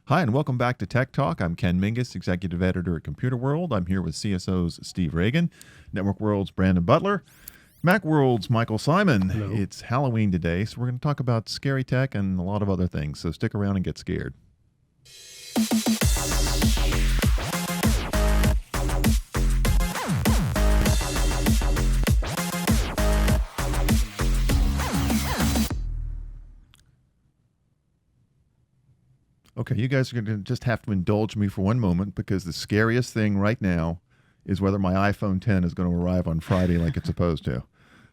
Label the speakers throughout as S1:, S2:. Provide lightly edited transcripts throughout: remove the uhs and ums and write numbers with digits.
S1: Hi, and welcome back to Tech Talk. I'm Ken Mingus, Executive Editor at Computer World. I'm here with CSO's Steve Reagan, Network World's Brandon Butler, Macworld's Michael Simon.
S2: Hello.
S1: It's Halloween today, so we're going to talk about scary tech and a lot of other things. So stick around and get scared. Okay, you guys are going to just have to indulge me for one moment because the scariest thing right now is whether my iPhone 10 is going to arrive on Friday like it's supposed to.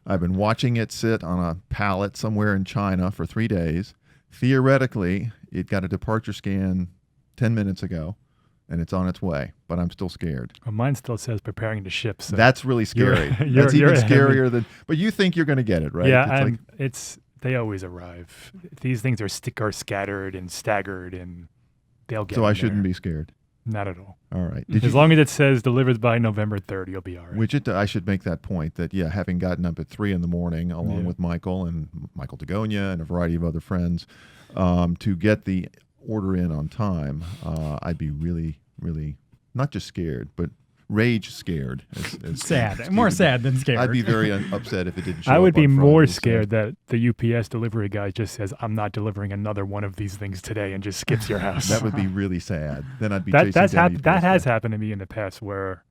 S1: I've been watching it sit on a pallet somewhere in China for 3 days. Theoretically, it got a departure scan 10 minutes ago, and it's on its way, but I'm still scared.
S2: Well, mine still says preparing to ship. So
S1: That's really scary.
S2: you're-
S1: That's even
S2: you're-
S1: scarier than. But you think you're going to get it, right?
S2: yeah,
S1: It's
S2: they always arrive. These things are scattered and staggered, and they'll get.
S1: so I
S2: in
S1: shouldn't
S2: there.
S1: be scared.
S2: Not at all.
S1: All right.
S2: As long as it says delivered by November 3rd, you'll be all right.
S1: Which I should make that point that, yeah, having gotten up at 3 in the morning along
S2: Yeah.
S1: with Michael and Michael Dagonia and a variety of other friends to get the order in on time, I'd be really, really not just scared, but rage scared. As
S3: Sad.
S1: Steve
S3: More
S1: would be.
S3: sad than scared.
S1: I'd be very upset if it didn't show
S2: I would
S1: up
S2: be
S1: on
S2: more
S1: Friday, so-
S2: scared that the UPS delivery guy just says, "I'm not delivering another one of these things today," and just skips your house.
S1: That would be really sad. Then I'd be
S2: that
S1: chasing down UPS
S2: that has
S1: guy.
S2: happened to me in the past where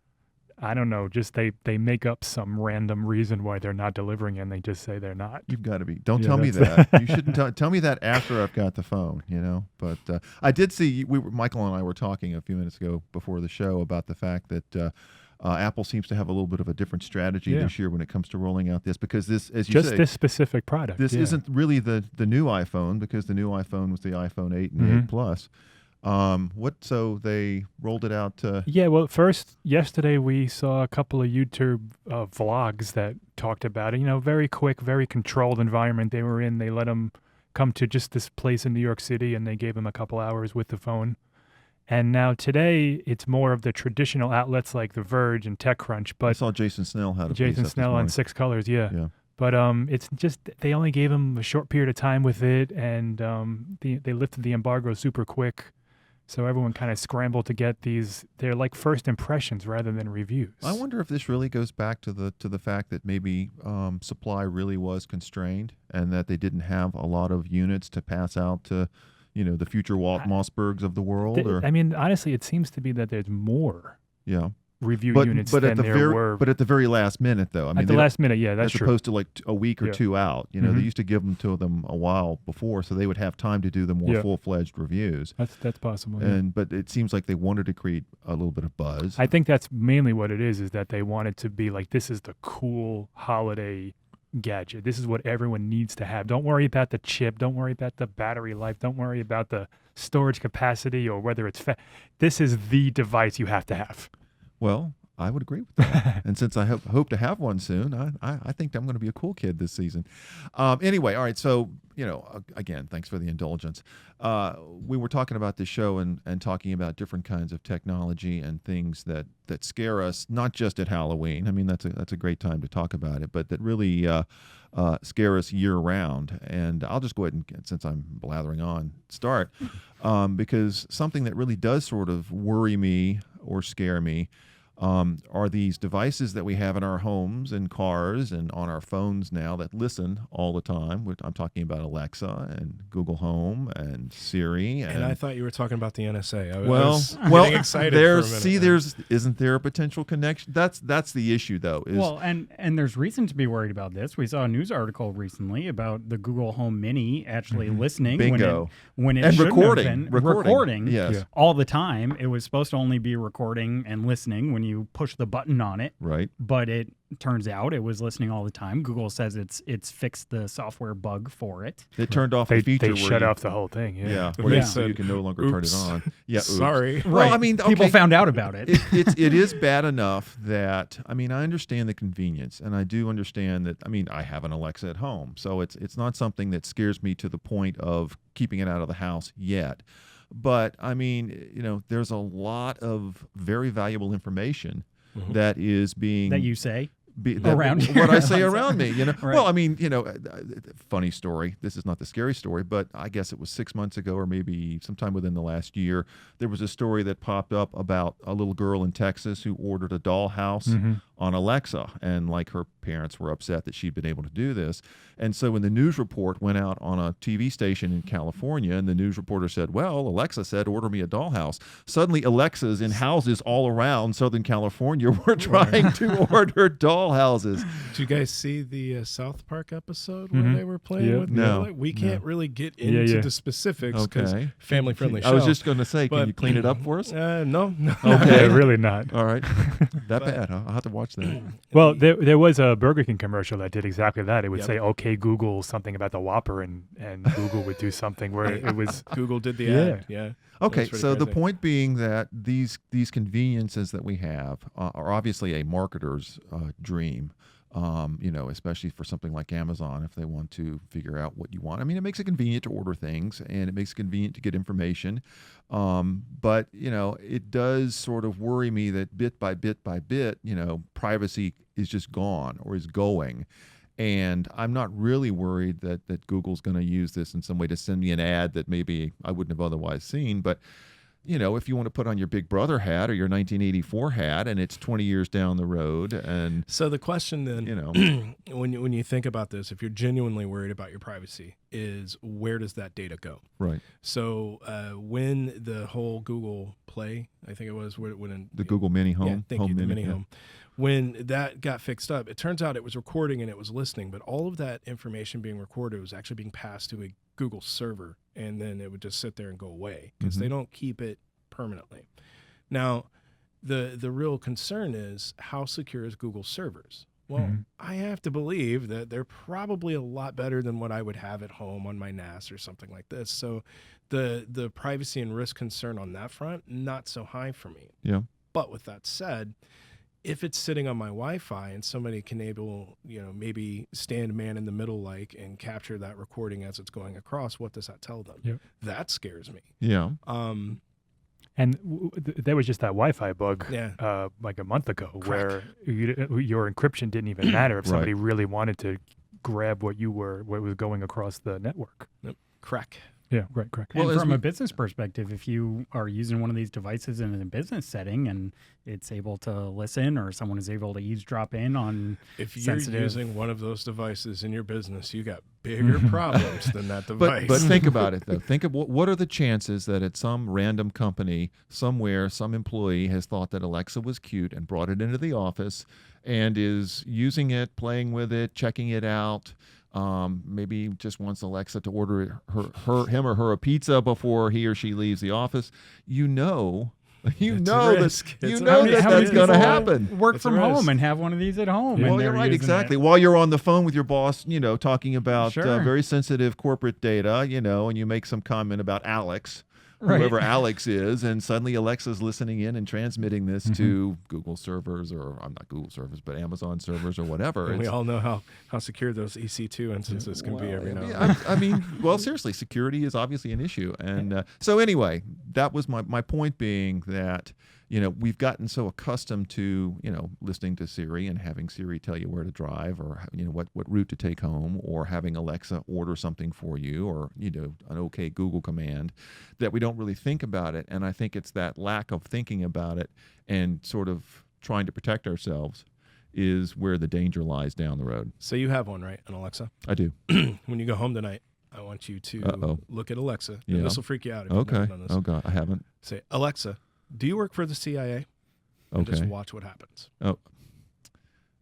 S2: I don't know, just they make up some random reason why they're not delivering and they just say they're not.
S1: You've got to be. Don't
S2: Yeah,
S1: tell me
S2: that's-
S1: that. You shouldn't tell me that after I've got the phone, But I did see, Michael and I were talking a few minutes ago before the show about the fact that Apple seems to have a little bit of a different strategy
S2: Yeah.
S1: this year when it comes to rolling out this, because this, as you
S2: Just
S1: say,
S2: this specific product.
S1: this
S2: yeah.
S1: isn't really the new iPhone, because the new iPhone was the iPhone 8 and
S2: Mhm.
S1: 8 Plus. So they rolled it out to.
S2: Yeah, well, first, yesterday we saw a couple of YouTube vlogs that talked about it. Very quick, very controlled environment they were in. They let them come to just this place in New York City, and they gave them a couple hours with the phone. And now today, it's more of the traditional outlets like The Verge and TechCrunch,
S1: I
S2: but
S1: saw Jason Snell had a piece
S2: Jason
S1: up this
S2: Snell on
S1: morning.
S2: 6 Colors, yeah.
S1: Yeah.
S2: But it's just they only gave him a short period of time with it, and they lifted the embargo super quick. So everyone kind of scrambled to get these. They're like first impressions rather than reviews.
S1: I wonder if this really goes back to the fact that maybe supply really was constrained and that they didn't have a lot of units to pass out to, the future Walt Mossbergs of the world.
S2: I mean, honestly, it seems to be that there's more
S1: Yeah,
S2: review
S1: but
S2: units
S1: at
S2: than
S1: the
S2: there were.
S1: but at the very last minute, though. I mean,
S2: at the last minute, yeah, that's
S1: as
S2: true.
S1: opposed to like a week or
S2: Yeah.
S1: two out. They
S2: Mhm.
S1: used to give them to them a while before, so they would have time to do the more
S2: Yeah.
S1: full-fledged reviews.
S2: That's possible. Yeah.
S1: But it seems like they wanted to create a little bit of buzz.
S2: I think that's mainly what it is that they wanted to be like, this is the cool holiday gadget. This is what everyone needs to have. Don't worry about the chip. Don't worry about the battery life. Don't worry about the storage capacity or whether it's this is the device you have to have.
S1: Well, I would agree with that. And since I hope to have one soon, I think I'm going to be a cool kid this season. Anyway, all right. So, again, thanks for the indulgence. We were talking about this show and talking about different kinds of technology and things that scare us, not just at Halloween. I mean, that's a great time to talk about it, but that really scare us year round. And I'll just go ahead and, since I'm blathering on, start because something that really does sort of worry me or scare me are these devices that we have in our homes and cars and on our phones now that listen all the time. I'm talking about Alexa and Google Home and Siri.
S4: And I thought you were talking about the NSA. I
S1: Well,
S4: was getting excited for a minute.
S1: Isn't there a potential connection? That's the issue, though.
S3: Well, and there's reason to be worried about this. We saw a news article recently about the Google Home Mini actually listening
S1: Bingo.
S3: when it
S1: And
S3: shouldn't
S1: recording.
S3: have been
S1: Recording. Yes.
S2: Yeah.
S3: all the time. It was supposed to only be recording and listening when you push the button on it,
S1: Right.
S3: but it turns out it was listening all the time. Google says it's fixed the software bug for it.
S1: It turned off
S2: They
S1: a feature where
S2: shut
S1: you,
S2: off the whole thing. Yeah.
S1: Yeah,
S4: They
S1: where
S4: said,
S1: you can no longer turn it
S4: "Oops."
S1: on. Yeah, oops.
S4: Sorry.
S1: Well, I mean,
S3: People
S1: okay.
S3: found out about it.
S1: It is bad enough that, I mean, I understand the convenience, and I do understand that. I mean, I have an Alexa at home, so it's not something that scares me to the point of keeping it out of the house yet. But I mean, there's a lot of very valuable information that is being
S3: that you say. Around
S1: what I say
S3: you.
S1: around me, you know.
S3: Right.
S1: Well, I mean, you know, funny story. This is not the scary story, but I guess it was 6 months ago or maybe sometime within the last year. There was a story that popped up about a little girl in Texas who ordered a dollhouse on Alexa, and like her parents were upset that she'd been able to do this. And so when the news report went out on a TV station in California, and the news reporter said, well, Alexa said, order me a dollhouse. Suddenly Alexas in houses all around Southern California were trying to order dollhouses.
S4: Did you guys see the South Park episode where they were playing with
S1: No.
S4: We can't really get into the specifics because
S1: Okay.
S4: family-friendly show.
S1: I was just going to say, can
S4: But-
S1: you clean it up for us?
S4: No.
S1: Okay.
S2: Yeah, really not.
S1: All right. That bad. I'll have to watch that.
S2: Well, there was a Burger King commercial that did exactly that. It would
S4: Yep.
S2: say, "Okay, Google," something about the Whopper, and Google would do something where it was.
S4: Google did the
S2: Yeah.
S4: ad. Yeah.
S1: Okay,
S4: That's pretty
S1: so the
S4: crazy.
S1: point being that these conveniences that we have are obviously a marketer's dream. You know, especially for something like Amazon, if they want to figure out what you want. I mean, it makes it convenient to order things, and it makes it convenient to get information. But you know, it does sort of worry me that bit by bit, you know, privacy is just gone or is going. And I'm not really worried that Google's going to use this in some way to send me an ad that maybe I wouldn't have otherwise seen. But, you know, if you want to put on your Big Brother hat or your 1984 hat and it's 20 years down the road and,
S4: So the question then,
S1: you know,
S4: when you think about this, if you're genuinely worried about your privacy, is where does that data go?
S1: right.
S4: So when the whole Google Play, I think it was, when
S1: The Google Mini Home.
S4: yeah, thank you, the Mini
S1: yeah.
S4: Home. When that got fixed up, it turns out it was recording and it was listening, but all of that information being recorded was actually being passed to a Google server, and then it would just sit there and go away because they don't keep it permanently. Now, the real concern is how secure is Google servers? Well, I have to believe that they're probably a lot better than what I would have at home on my NAS or something like this. So the privacy and risk concern on that front, not so high for me.
S1: Yeah.
S4: But with that said, if it's sitting on my Wi-Fi and somebody can maybe stand man in the middle like and capture that recording as it's going across, what does that tell them?
S2: Yep.
S4: That scares me.
S1: Yeah.
S2: And there was just that Wi-Fi bug
S4: Yeah.
S2: like a month ago
S4: Crack.
S2: where your encryption didn't even matter if
S1: Right.
S2: somebody really wanted to grab what was going across the network.
S4: Crack.
S2: Yeah, right, correct.
S1: Well,
S3: and
S1: as
S3: from
S1: we-
S3: a business perspective, if you are using one of these devices in a business setting and it's able to listen or someone is able to eavesdrop in on
S4: If you're
S3: sensitive-
S4: using one of those devices in your business, you got bigger problems than that device.
S1: But think about it though. Think of what are the chances that at some random company somewhere, some employee has thought that Alexa was cute and brought it into the office and is using it, playing with it, checking it out. Maybe just wants Alexa to order him or her a pizza before he or she leaves the office. You know
S4: It's a
S1: that
S4: risk.
S1: you
S4: It's a
S1: know
S4: risk.
S1: that
S3: how many
S1: that's going to
S3: people
S1: happen.
S3: work
S4: It's a
S3: from
S4: risk.
S3: home and have one of these at home. and
S1: Well,
S3: they're
S1: you're right,
S3: using
S1: exactly.
S3: it.
S1: While you're on the phone with your boss, you know, talking about
S3: Sure.
S1: very sensitive corporate data, you know, and you make some comment about Alex,
S3: Right.
S1: whoever Alex is, and suddenly Alexa's listening in and transmitting this to Google servers, or I'm not Google servers, but Amazon servers or whatever.
S4: And we
S1: It's-
S4: all know how secure those EC2 instances can be every now and
S1: yeah,
S4: then.
S1: I mean, well, seriously, security is obviously an issue. And so anyway, that was my point being that, you know, we've gotten so accustomed to, you know, listening to Siri and having Siri tell you where to drive or, you know, what route to take home, or having Alexa order something for you, or, you know, an OK Google command, that we don't really think about it. And I think it's that lack of thinking about it and sort of trying to protect ourselves is where the danger lies down the road.
S4: So you have one, right, an Alexa?
S1: I do.
S4: When you go home tonight, I want you to
S1: Uh-oh.
S4: look at Alexa.
S1: Yeah.
S4: And this will freak you out if you've
S1: Okay.
S4: never done this.
S1: Oh, God. I haven't.
S4: Say, Alexa, do you work for the CIA? And just
S1: Okay.
S4: watch what happens.
S1: Oh,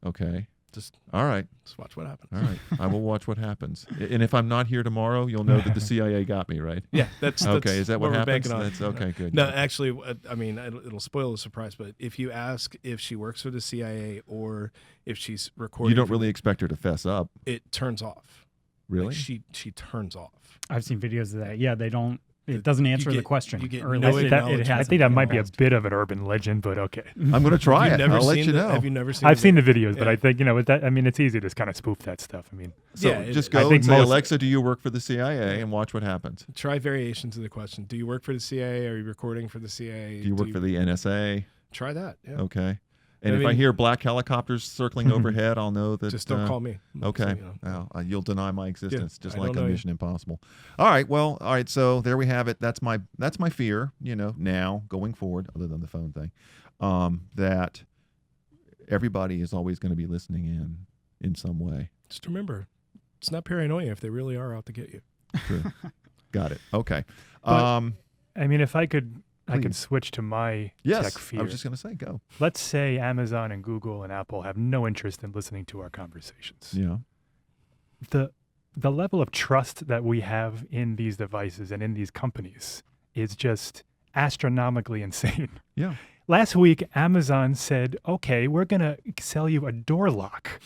S1: okay.
S4: Just
S1: All right.
S4: watch what happens.
S1: All right. I will watch what happens. And if I'm not here tomorrow, you'll know that the CIA got me, right?
S4: Yeah, that's
S1: Okay. Is that what
S4: we're
S1: happens?
S4: banking on.
S1: That's okay. Good.
S4: No,
S1: good.
S4: actually, I mean, it'll spoil the surprise, but if you ask if she works for the CIA or if she's recording,
S1: You don't
S4: for-
S1: really expect her to fess up,
S4: it turns off.
S1: really?
S4: Like she turns off.
S3: I've seen videos of that. Yeah, they don't. It doesn't answer
S4: get-
S3: the question.
S4: you get
S3: or at
S4: no
S3: least it
S4: acknowledgement.
S3: hasn't
S2: I think that
S3: been
S2: might be a
S3: asked.
S2: bit of an urban legend, but okay.
S1: I'm going to try
S4: You've
S1: it.
S4: never
S1: I'll let
S4: seen
S1: you
S4: the-
S1: know.
S4: Have you never seen?
S2: I've seen the videos, but
S4: Yeah.
S2: I think, you know, with that, I mean, it's easy to kind of spoof that stuff. I mean,
S1: So
S4: Yeah,
S1: just
S2: I
S1: go
S2: think
S1: and say,
S2: most-
S1: Alexa, do you work for the CIA? And watch what happens.
S4: Try variations of the question. Do you work for the CIA? Are you recording for the CIA?
S1: Do you work for the NSA?
S4: Try that. Yeah.
S1: Okay. And
S4: I
S1: if I
S4: mean-
S1: hear black helicopters circling overhead, I'll know that.
S4: Just don't call me.
S1: Okay.
S4: So, you know.
S1: You'll deny my existence, just
S4: I
S1: like
S4: don't
S1: a
S4: know you.
S1: Mission Impossible. All right. Well, all right. So there we have it. That's my fear, now going forward, other than the phone thing, that everybody is always going to be listening in some way.
S4: Just remember, it's not paranoia if they really are out to get you.
S1: True. Got it. Okay.
S2: But- I mean, if I could
S1: Please.
S2: switch to my
S1: Yes.
S2: tech fear.
S1: I was just going to say, go.
S2: Let's say Amazon and Google and Apple have no interest in listening to our conversations.
S1: Yeah.
S2: The level of trust that we have in these devices and in these companies is just astronomically insane.
S1: Yeah.
S2: Last week, Amazon said, okay, we're going to sell you a door lock.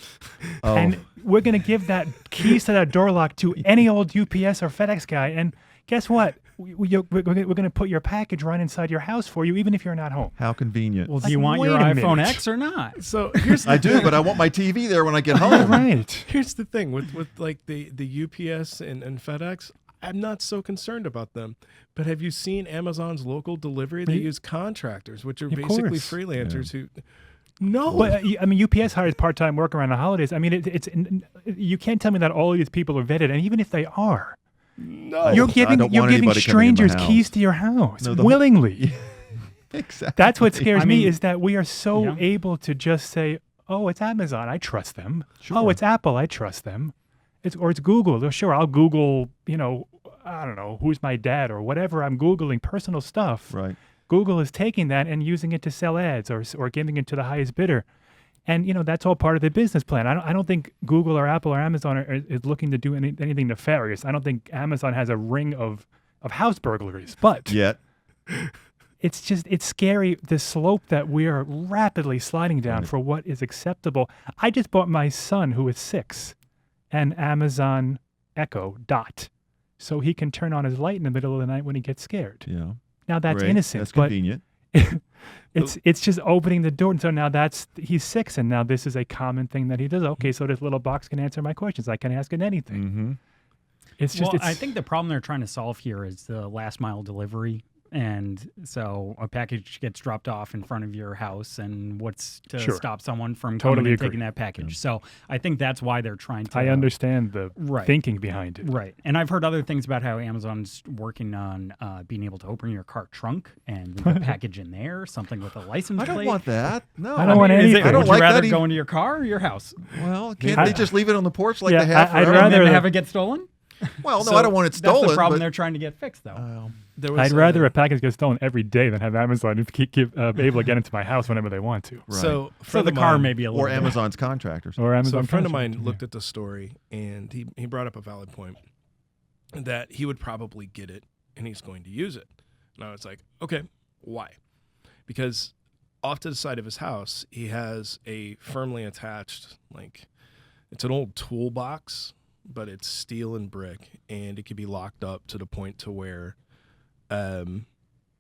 S1: Oh.
S2: And we're going to give that keys to that door lock to any old UPS or FedEx guy. And guess what? We're going to put your package right inside your house for you, even if you're not home.
S1: How convenient.
S3: Well, do
S2: Like,
S3: you want your
S2: wait a
S3: iPhone
S2: minute.
S3: X or not?
S4: So here's the
S1: I do, but I want my TV there when I get home.
S2: Right.
S4: Here's the thing with like the UPS and FedEx, I'm not so concerned about them. But have you seen Amazon's local delivery? They
S2: Ye-
S4: use contractors, which are
S2: Of
S4: basically
S2: course.
S4: freelancers who. No,
S2: But I mean, UPS hires part-time work around the holidays. I mean, it's you can't tell me that all of these people are vetted, and even if they are,
S4: no.
S2: you're
S1: I
S2: giving
S1: don't
S2: you're
S1: want
S2: giving
S1: anybody coming in my
S2: strangers
S1: house.
S2: keys to your house
S1: No, the whole-
S2: willingly.
S1: Exactly.
S2: That's what scares
S3: I
S2: me
S3: mean-
S2: is that we are so
S3: Yeah.
S2: able to just say, "Oh, it's Amazon, I trust them.
S1: Sure.
S2: Oh, it's Apple, I trust them. It's Google. Oh, sure, I'll Google. I don't know who's my dad or whatever. I'm Googling personal stuff.
S1: Right.
S2: Google is taking that and using it to sell ads or giving it to the highest bidder." And that's all part of the business plan. I don't think Google or Apple or Amazon is looking to do anything nefarious. I don't think Amazon has a ring of house burglaries. But
S1: Yet.
S2: it's scary the slope that we are rapidly sliding down
S1: Right.
S2: for what is acceptable. I just bought my son, who is 6, an Amazon Echo Dot, so he can turn on his light in the middle of the night when he gets scared.
S1: Yeah.
S2: Now that's
S1: Great.
S2: innocent,
S1: That's
S2: but
S1: convenient.
S2: it's just opening the door. And so now he's 6, and now this is a common thing that he does. Okay, so this little box can answer my questions. I can ask it anything.
S1: Mm-hmm.
S2: It's just
S3: Well, I think the problem they're trying to solve here is the last mile delivery. And so a package gets dropped off in front of your house, and what's to
S2: Sure.
S3: stop someone from
S2: Totally
S3: coming and
S2: agree.
S3: taking that package? So I think that's why they're trying to.
S2: I understand the
S3: Right.
S2: thinking behind it.
S3: Right. And I've heard other things about how Amazon's working on being able to open your car trunk and leave a package in there, something with a license
S1: I don't
S3: plate.
S1: want that. No.
S2: I don't want anything.
S1: I don't
S3: Would
S1: like
S3: you rather
S1: that
S3: go
S1: even-
S3: into your car or your house?
S1: Well, can't
S2: I-
S1: they just leave it on the porch like
S2: Yeah,
S1: they have
S2: I'd
S1: forever?
S2: rather-
S3: And then have it get stolen?
S1: Well, no,
S3: So
S1: I don't want it stolen.
S3: That's the problem
S1: but,
S3: they're trying to get fixed, though.
S4: There was
S2: I'd rather a package get stolen every day than have Amazon be able to get into my house whenever they want to.
S1: right.
S4: So,
S3: So the car may be a little
S1: or
S3: bit-
S1: Amazon's contractors.
S2: Or Amazon.
S4: So a friend of
S2: contract.
S4: mine looked at the story, and he brought up a valid point that he would probably get it and he's going to use it. And I was like, okay, why? Because off to the side of his house, he has a firmly attached, it's an old toolbox, but it's steel and brick, and it can be locked up to the point to where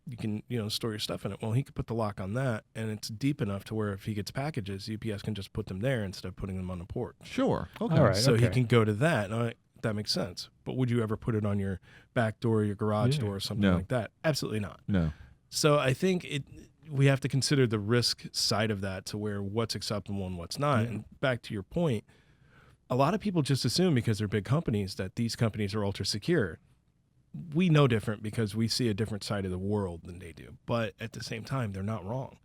S4: you can, store your stuff in it. Well, he could put the lock on that, and it's deep enough to where if he gets packages, UPS can just put them there instead of putting them on the porch.
S1: Sure. Okay.
S2: All right.
S4: So he
S2: okay.
S4: can go to that. And that makes sense. But would you ever put it on your back door, your garage
S2: Yeah.
S4: door, or something
S1: No.
S4: like that? Absolutely not.
S1: No.
S4: So I think we have to consider the risk side of that to where what's acceptable and what's not.
S2: Yeah.
S4: And back to your point, a lot of people just assume because they're big companies that these companies are ultra secure. We know different because we see a different side of the world than they do. But at the same time, they're not wrong.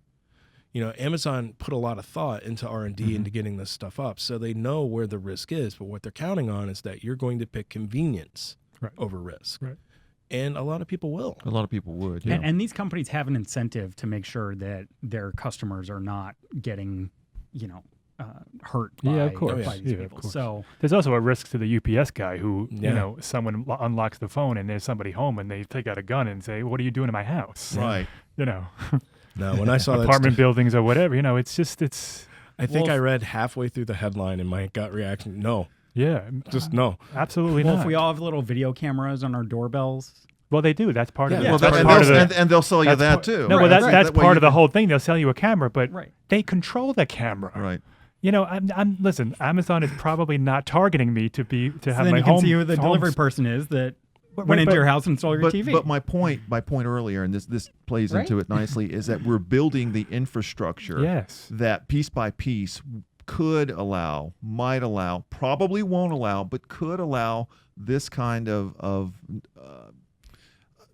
S4: Amazon put a lot of thought into R&D into getting this stuff up. So they know where the risk is. But what they're counting on is that you're going to pick convenience
S2: Right.
S4: over risk.
S2: Right.
S4: And a lot of people will.
S1: A lot of people would. Yeah.
S3: And these companies have an incentive to make sure that their customers are not getting, hurt by,
S2: Yeah, of course.
S3: by these
S2: Yeah, of
S3: people.
S2: course.
S3: So
S2: There's also a risk to the UPS guy who,
S4: Yeah.
S2: someone unlocks the phone and there's somebody home and they take out a gun and say, "What are you doing in my house?"
S1: Right.
S4: No, when I saw that,
S2: Apartment buildings or whatever. It's just
S4: I think
S3: Well,
S4: I read halfway through the headline and my gut reaction, no,
S2: yeah,
S4: just no.
S2: absolutely
S3: well,
S2: not.
S3: if we all have little video cameras on our doorbells,
S2: Well, they do. That's part of
S4: Yeah,
S2: it.
S1: Well,
S4: that's
S1: and,
S2: part of
S1: they'll,
S2: the.
S1: and they'll sell you
S2: that's
S1: that
S2: part-
S1: too.
S2: No,
S1: Right.
S2: well, that's
S1: That way
S2: part
S1: you
S2: of the
S1: can-
S2: whole thing. They'll sell you a camera, but
S3: right?
S2: they control the camera.
S1: Right.
S2: Listen. Amazon is probably not targeting me to have
S3: So then
S2: my
S3: you can
S2: home.
S3: see who the
S2: homes-
S3: delivery person is that went into your house and stole your TV.
S1: But my point earlier, and this plays
S3: Right?
S1: into it nicely, is that we're building the infrastructure
S2: Yes.
S1: that piece by piece could allow, might allow, probably won't allow, but could allow this kind of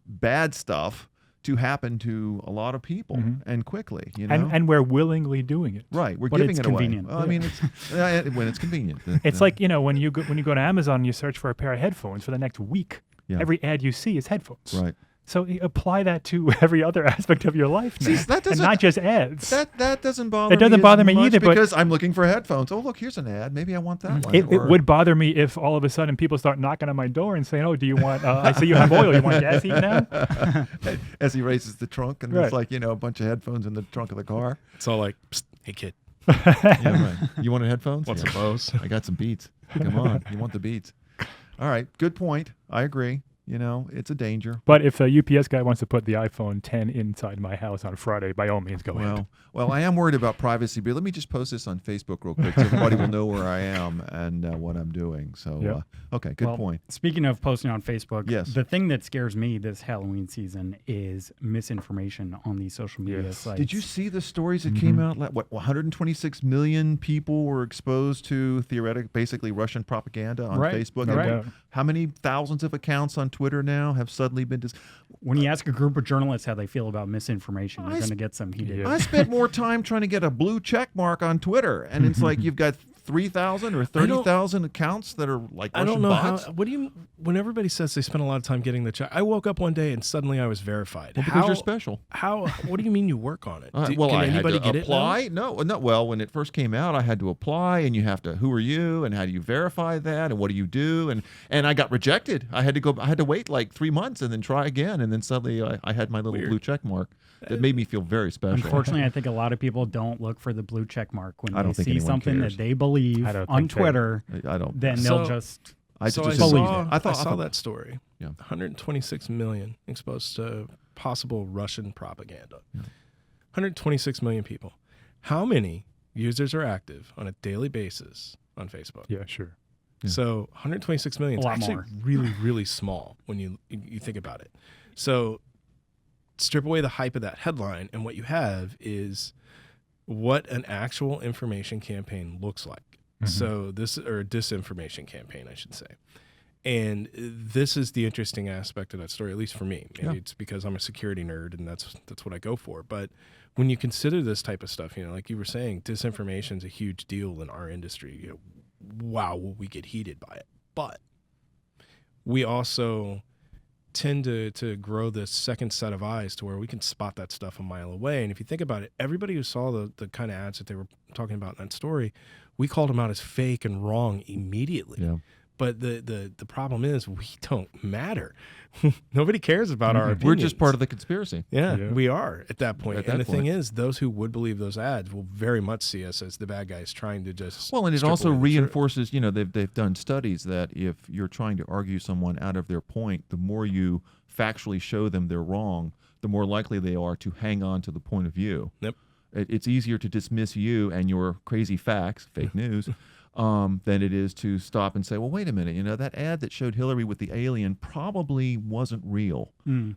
S1: bad stuff to happen to a lot of people and quickly. You know,
S2: And we're willingly doing it.
S1: right? We're
S3: But
S1: giving
S3: it's
S1: it
S3: convenient.
S1: away. Well, I mean, it's when it's convenient.
S2: It's like, when you go to Amazon and you search for a pair of headphones for the next week,
S1: Yeah.
S2: every ad you see is headphones.
S1: right.
S2: So apply that to every other aspect of your life now,
S1: See, that
S2: and
S1: doesn't-
S2: not just ads.
S1: That doesn't bother me.
S2: It doesn't
S1: as
S2: bother me
S1: much
S2: either, but-
S1: because I'm looking for headphones. Oh, look, here's an ad. Maybe I want that one.
S2: It
S1: Or-
S2: would bother me if all of a sudden people start knocking on my door and saying, "Oh, do you want? I see you have oil. You want gas heat now?"
S1: as he raises the trunk, and
S2: Right.
S1: there's like a bunch of headphones in the trunk of the car.
S4: It's all like, "Psst, hey kid,
S1: Yeah, right. You wanted headphones?
S4: want
S1: Yeah.
S4: some Bose?
S1: I got some Beats. Come on, you want the Beats? All right, good point. I agree. It's a danger.
S2: But if a UPS guy wants to put the iPhone 10 inside my house on Friday, by all means, go ahead.
S1: Well, I am worried about privacy, but let me just post this on Facebook real quick so everybody will know where I am and what I'm doing. So,
S2: Yeah.
S1: Okay, good
S3: Well,
S1: point.
S3: Speaking of posting on Facebook,
S1: Yes.
S3: the thing that scares me this Halloween season is misinformation on these social media
S2: Yes.
S3: sites.
S1: Did you see the stories that came out? What 126 million people were exposed to basically Russian propaganda on
S3: Right,
S1: Facebook.
S2: no
S1: And
S2: doubt.
S1: how many thousands of accounts on Twitter now have suddenly been?
S3: When you ask a group of journalists how they feel about misinformation,
S1: I
S3: you're
S1: s-
S3: going to get some heated.
S2: Yeah.
S1: I spent more time trying to get a blue check mark on Twitter, and it's like you've got 3,000 or 30,000 accounts that are like
S4: I
S1: Russian
S4: don't know
S1: bots.
S4: how. What do you? When everybody says they spend a lot of time getting the check, I woke up one day and suddenly I was verified.
S1: Well, because you're special.
S4: How? What do you mean you work on it?
S1: Well,
S4: Can
S1: I
S4: anybody
S1: had to
S4: get
S1: apply. No. Well, when it first came out, I had to apply, and you have to. Who are you, and how do you verify that, and what do you do? And I got rejected. I had to wait like 3 months, and then try again, and then suddenly I had my little
S4: Weird.
S1: blue check mark. That made me feel very special.
S3: Unfortunately, I think a lot of people don't look for the blue check mark when
S1: I don't
S3: they
S1: think
S3: see
S1: anyone
S3: something
S1: cares.
S3: that they believe
S2: I don't
S3: on
S2: think they-
S3: Twitter.
S1: I don't.
S3: Then they'll
S4: So-
S3: just
S1: I
S4: So
S1: just
S4: I
S3: believe
S4: saw,
S3: it.
S1: I
S4: saw
S1: thought
S4: that story.
S1: Yeah.
S4: 126 million exposed to possible Russian propaganda. 126 million people. How many users are active on a daily basis on Facebook?
S2: Yeah, sure.
S1: Yeah.
S4: So 126 million is
S3: A lot
S4: actually
S3: more.
S4: really, really small when you think about it. So strip away the hype of that headline, and what you have is what an actual information campaign looks like. So or a disinformation campaign, I should say. And this is the interesting aspect of that story, at least for me. Maybe
S1: Yeah.
S4: it's because I'm a security nerd and that's what I go for. But when you consider this type of stuff, like you were saying, disinformation is a huge deal in our industry. Wow, will we get heated by it? But we also tend to grow this second set of eyes to where we can spot that stuff a mile away. And if you think about it, everybody who saw the kind of ads that they were talking about in that story, we called them out as fake and wrong immediately.
S1: Yeah.
S4: But the problem is we don't matter. Nobody cares about our opinions.
S1: We're just part of the conspiracy.
S4: Yeah,
S2: Yeah.
S4: we are at that point.
S1: At
S4: And
S1: that
S4: the thing
S1: point.
S4: is, those who would believe those ads will very much see us as the bad guys trying to just
S1: Well, and it
S4: strip
S1: also
S4: away the truth.
S1: reinforces, they've done studies that if you're trying to argue someone out of their point, the more you factually show them they're wrong, the more likely they are to hang on to the point of view.
S4: Yep.
S1: It's easier to dismiss you and your crazy facts, fake news, than it is to stop and say, well, wait a minute, that ad that showed Hillary with the alien probably wasn't real,
S3: Mm.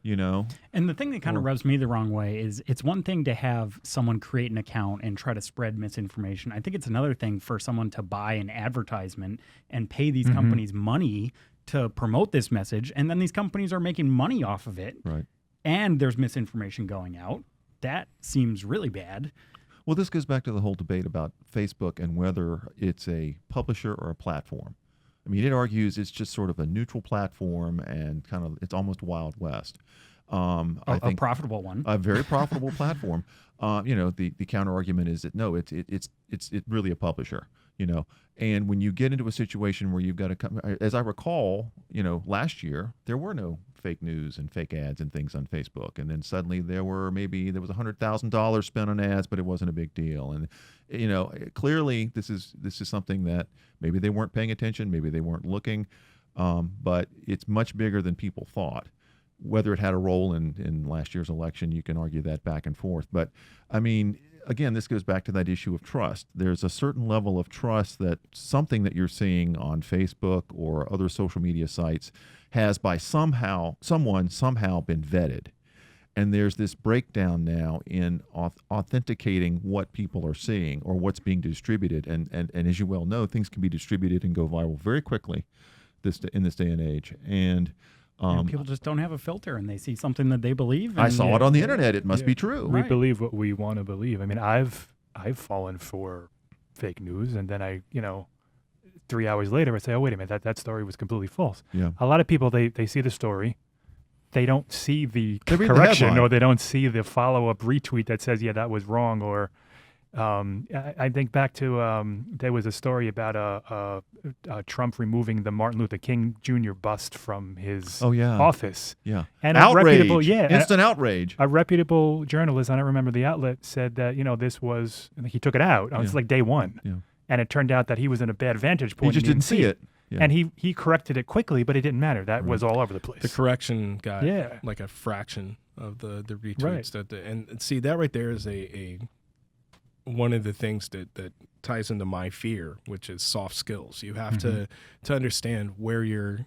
S3: And the thing that kind of rubs me the wrong way is it's one thing to have someone create an account and try to spread misinformation. I think it's another thing for someone to buy an advertisement and pay these companies money to promote this message. And then these companies are making money off of it.
S1: Right.
S3: And there's misinformation going out. That seems really bad.
S1: Well, this goes back to the whole debate about Facebook and whether it's a publisher or a platform. I mean, it argues it's just sort of a neutral platform and it's almost Wild West. I
S3: A
S1: think
S3: profitable one.
S1: a very profitable platform. The counter argument is that no, it's really a publisher. And when you get into a situation where you've got to, as I recall, last year there were no fake news and fake ads and things on Facebook, and then suddenly there was $100,000 spent on ads, but it wasn't a big deal. And clearly this is something that maybe they weren't paying attention, maybe they weren't looking, but it's much bigger than people thought. Whether it had a role in last year's election, you can argue that back and forth. But I mean, again, this goes back to that issue of trust. There's a certain level of trust that something that you're seeing on Facebook or other social media sites has by someone somehow been vetted. And there's this breakdown now in authenticating what people are seeing or what's being distributed. And as you well know, things can be distributed and go viral very quickly in this day and age. And
S3: people just don't have a filter, and they see something that they believe.
S1: I
S3: and
S1: saw it on the internet. It must be true.
S2: We
S3: Right.
S2: believe what we want to believe. I mean, I've fallen for fake news, and then 3 hours later, I say, oh, wait a minute, that story was completely false.
S1: Yeah.
S2: A lot of people, they see the story, they don't see the
S1: They read the
S2: correction,
S1: headline.
S2: or they don't see the follow-up retweet that says, yeah, that was wrong. Or I think back to there was a story about Trump removing the Martin Luther King Jr. bust from his
S1: Oh, yeah.
S2: office.
S1: Yeah.
S2: And
S1: Outrage.
S2: a
S1: Instant outrage.
S2: reputable journalist, I don't remember the outlet, said that, this was, he took it out. It's
S1: Yeah.
S2: like day one.
S1: Yeah.
S2: And it turned out that he was in a bad vantage
S1: He
S2: point.
S1: just
S2: and
S1: didn't see it. Yeah.
S2: And he corrected it quickly, but it didn't matter. That was all over the place.
S4: The correction got
S2: Yeah.
S4: like a fraction of the retweets
S2: Right.
S4: and see that right there is a one of the things that ties into my fear, which is soft skills. You have to understand where you're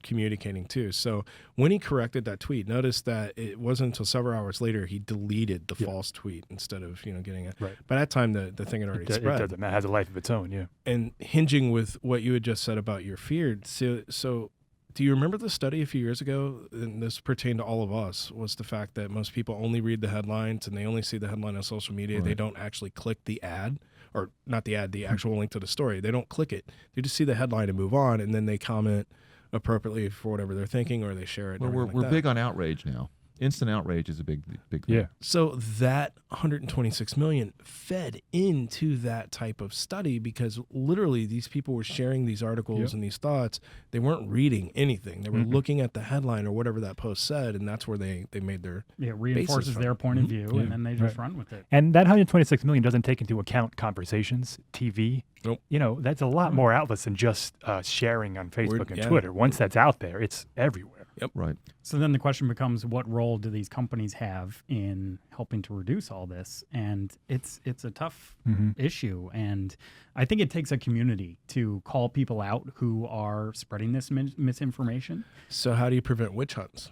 S4: communicating to. So when he corrected that tweet, notice that it wasn't until several hours later he deleted the false tweet instead of getting it.
S2: Right.
S4: By that time the thing had already
S2: It
S4: spread.
S2: doesn't matter. It has a life of its own, yeah.
S4: And hinging with what you had just said about your fear, so do you remember the study a few years ago, and this pertained to all of us, was the fact that most people only read the headlines and they only see the headline on social media. They
S1: Right.
S4: don't actually click the ad, or not the ad, the actual link to the story. They don't click it. They just see the headline and move on, and then they comment appropriately for whatever they're thinking, or they share it.
S1: Well,
S4: and
S1: we're
S4: everything like
S1: big on outrage now. Instant outrage is a big thing.
S2: Yeah.
S4: So that 126 million fed into that type of study because literally these people were sharing these articles
S2: Yep.
S4: and these thoughts. They weren't reading anything. They were looking at the headline or whatever that post said, and that's where they made their
S3: It reinforces
S4: from.
S3: their point of view,
S2: Yeah.
S3: and then they just
S2: Right.
S3: run with it.
S2: And that 126 million doesn't take into account conversations, TV.
S4: Nope.
S2: That's a lot more outlets than just sharing on Facebook
S4: Word-
S2: and
S4: yeah.
S2: Twitter. Once that's out there, it's everywhere.
S1: Right.
S3: So then the question becomes, what role do these companies have in helping to reduce all this? And it's a tough issue. And I think it takes a community to call people out who are spreading this misinformation.
S4: So how do you prevent witch hunts?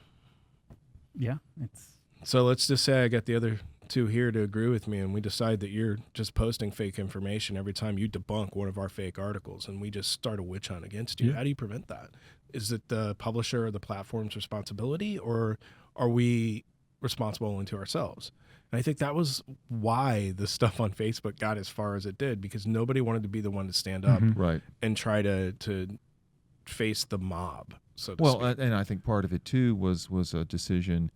S3: Yeah, it's
S4: So let's just say I got the other two here to agree with me, and we decide that you're just posting fake information every time you debunk one of our fake articles, and we just start a witch hunt against you.
S2: Yeah.
S4: How do you prevent that? Is it the publisher or the platform's responsibility, or are we responsible only to ourselves? And I think that was why the stuff on Facebook got as far as it did, because nobody wanted to be the one to stand up
S1: Right.
S4: and try to face the mob, so to
S1: Well,
S4: speak.
S1: and I think part of it too was a decision.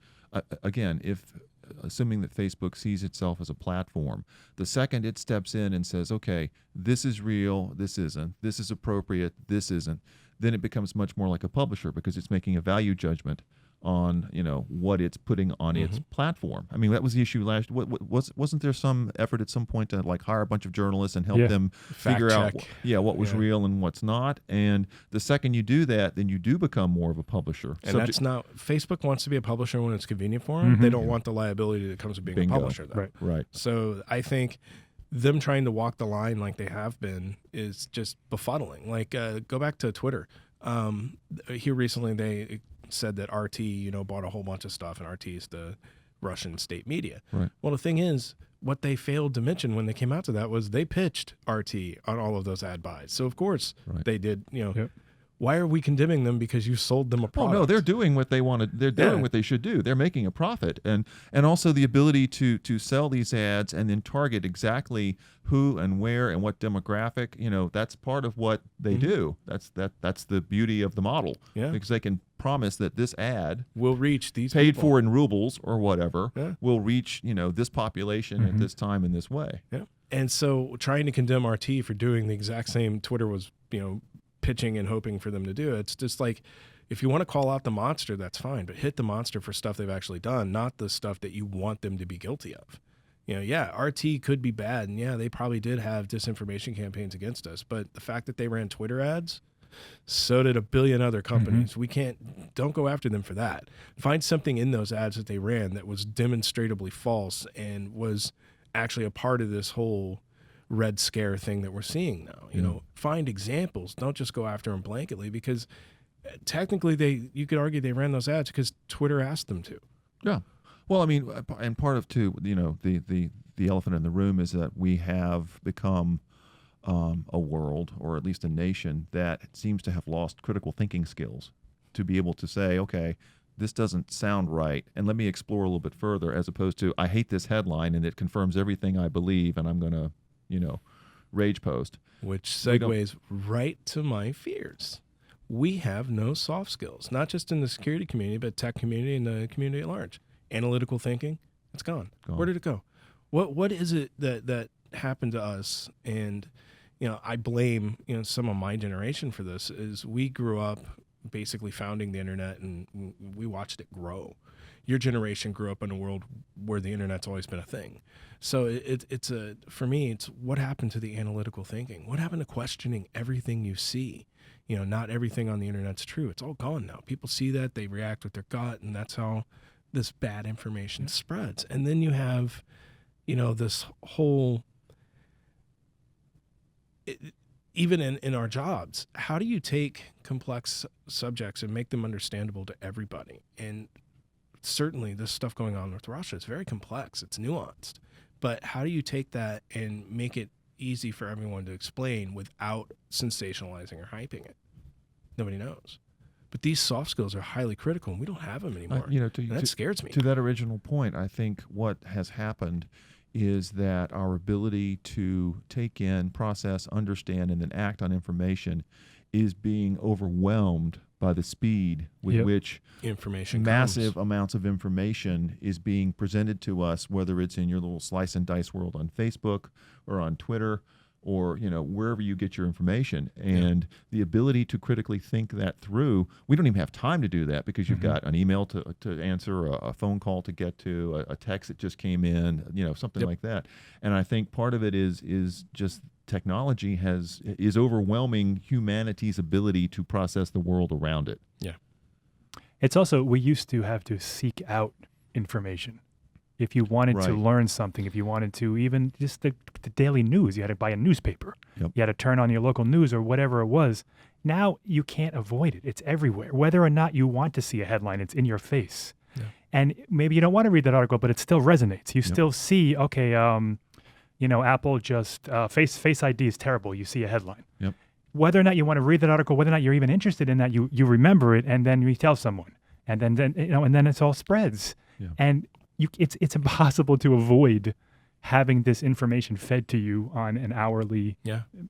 S1: Again, if assuming that Facebook sees itself as a platform, the second it steps in and says, "Okay, this is real, this isn't, this is appropriate, this isn't," then it becomes much more like a publisher because it's making a value judgment on what it's putting on its platform. I mean, that was the issue last. Wasn't there some effort at some point to like hire a bunch of journalists and help
S2: Yeah.
S1: them
S4: Fact
S1: figure out
S4: check.
S1: what was
S4: Yeah.
S1: real and what's not? And the second you do that, then you do become more of a publisher.
S4: And that's not, Facebook wants to be a publisher when it's convenient for them. They don't want the liability that comes with being
S1: Bingo.
S4: a publisher, though.
S2: Right.
S1: right.
S4: So I think them trying to walk the line like they have been is just befuddling. Like, go back to Twitter. Here recently, they said that RT, bought a whole bunch of stuff, and RT is the Russian state media.
S1: Right.
S4: Well, the thing is, what they failed to mention when they came out to that was they pitched RT on all of those ad buys. So of course
S1: Right.
S4: they did.
S2: Yep.
S4: Why are we condemning them because you sold them a
S1: Oh
S4: product?
S1: no, they're doing what they want to. They're doing
S4: Yeah.
S1: what they should do. They're making a profit, and also the ability to sell these ads and then target exactly who and where and what demographic. That's part of what they do. That's the beauty of the model.
S4: Yeah.
S1: Because they can promise that this ad
S4: We'll reach these
S1: paid
S4: people.
S1: for in rubles or whatever
S4: Yeah.
S1: will reach this population at this time in this way.
S4: Yeah. And so trying to condemn RT for doing the exact same Twitter was, pitching and hoping for them to do, it's just like, if you want to call out the monster, that's fine, but hit the monster for stuff they've actually done, not the stuff that you want them to be guilty of. RT could be bad, and they probably did have disinformation campaigns against us, but the fact that they ran Twitter ads, so did a billion other companies. Don't go after them for that. Find something in those ads that they ran that was demonstrably false and was actually a part of this whole Red Scare thing that we're seeing now. You know, find examples. Don't just go after them blanketly, because technically you could argue they ran those ads because Twitter asked them to.
S1: Yeah. Well, I mean, and part of too, you know, the elephant in the room is that we have become a world, or at least a nation, that seems to have lost critical thinking skills to be able to say, okay, this doesn't sound right, and let me explore a little bit further, as opposed to, I hate this headline and it confirms everything I believe, and I'm going to, you know, rage post.
S4: Which segues right to my fears. We have no soft skills, not just in the security community, but tech community and the community at large. Analytical thinking, it's gone. Where did it go? What is it that happened to us? And, you know, I blame, you know, some of my generation for this. Is we grew up basically founding the internet, and we watched it grow. Your generation grew up in a world where the internet's always been a thing. So for me, it's what happened to the analytical thinking? What happened to questioning everything you see? You know, not everything on the internet's true. It's all gone now. People see that, they react with their gut, and that's how this bad information spreads. And then you have, you know, this whole, even in our jobs, how do you take complex subjects and make them understandable to everybody? And certainly this stuff going on with Russia is very complex. It's nuanced. But how do you take that and make it easy for everyone to explain without sensationalizing or hyping it? Nobody knows. But these soft skills are highly critical, and we don't have them anymore.
S1: You know,
S4: that scares me.
S1: To that original point, I think what has happened is that our ability to take in, process, understand, and then act on information is being overwhelmed by the speed with which
S4: information
S1: massive
S4: comes.
S1: amounts of information is being presented to us, whether it's in your little slice and dice world on Facebook or on Twitter, or, you know, wherever you get your information. And the ability to critically think that through, we don't even have time to do that, because you've got an email to answer, a phone call to get to, a text that just came in, you know, something like that. And I think part of it is just technology is overwhelming humanity's ability to process the world around it.
S4: Yeah.
S2: It's also, we used to have to seek out information. If you wanted to learn something, if you wanted to, even just the daily news, you had to buy a newspaper.
S1: Yep.
S2: You had to turn on your local news or whatever it was. Now you can't avoid it. It's everywhere. Whether or not you want to see a headline, it's in your face. Yeah. And maybe you don't want to read that article, but it still resonates. You still see, okay, you know, Apple just, Face ID is terrible. You see a headline.
S1: Yep.
S2: Whether or not you want to read that article, whether or not you're even interested in that, you remember it, and then you tell someone. And then you know, and then it's all spreads. Yeah. And it's impossible to avoid having this information fed to you on an hourly,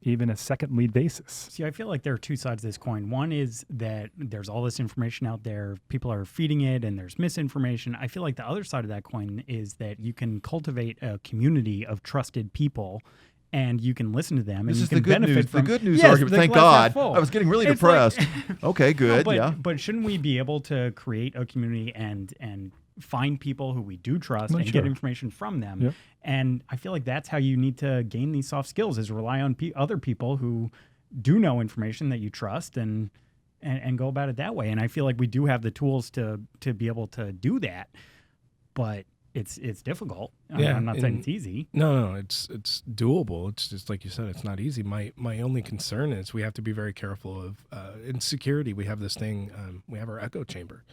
S2: even a secondly basis.
S3: See, I feel like there are two sides of this coin. One is that there's all this information out there, people are feeding it, and there's misinformation. I feel like the other side of that coin is that you can cultivate a community of trusted people, and you can listen to them, and you can benefit from
S1: the good news argument. Thank God. I was getting really depressed. Okay, good.
S3: But shouldn't we be able to create a community and find people who we do trust and get information from them?
S2: Yep.
S3: And I feel like that's how you need to gain these soft skills, is rely on other people who do know information that you trust, and go about it that way. And I feel like we do have the tools to be able to do that, but it's difficult. I'm not saying it's easy.
S4: No, it's doable. It's just like you said, it's not easy. My only concern is we have to be very careful of in security. We have this thing. We have our echo chamber,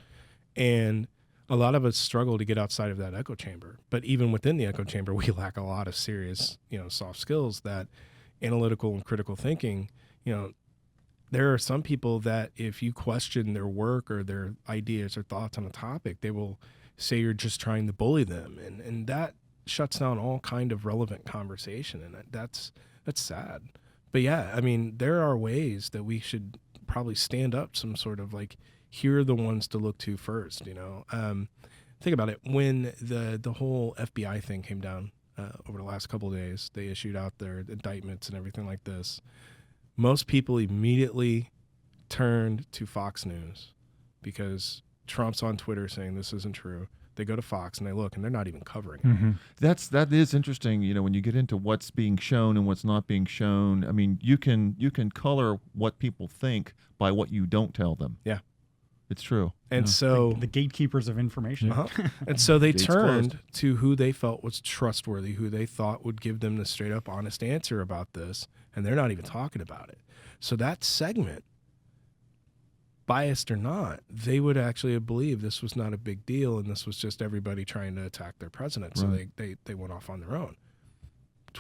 S4: and a lot of us struggle to get outside of that echo chamber. But even within the echo chamber, we lack a lot of serious, you know, soft skills, that analytical and critical thinking. You know, there are some people that if you question their work or their ideas or thoughts on a topic, they will say you're just trying to bully them. And that shuts down all kind of relevant conversation. And that's sad. But yeah, I mean, there are ways that we should probably stand up some sort of like, here are the ones to look to first, you know. Think about it. When the whole FBI thing came down over the last couple of days, they issued out their indictments and everything like this. Most people immediately turned to Fox News because Trump's on Twitter saying this isn't true. They go to Fox and they look, and they're not even covering it.
S1: That is interesting. You know, when you get into what's being shown and what's not being shown, I mean, you can color what people think by what you don't tell them.
S4: Yeah.
S1: It's true.
S4: And
S1: Yeah.
S4: so
S3: The gatekeepers of information.
S4: and so they
S1: Gates
S4: turned
S1: closed.
S4: to who they felt was trustworthy, who they thought would give them the straight up honest answer about this, and they're not even talking about it. So that segment, biased or not, they would actually believe this was not a big deal and this was just everybody trying to attack their president. So
S1: Right.
S4: they went off on their own.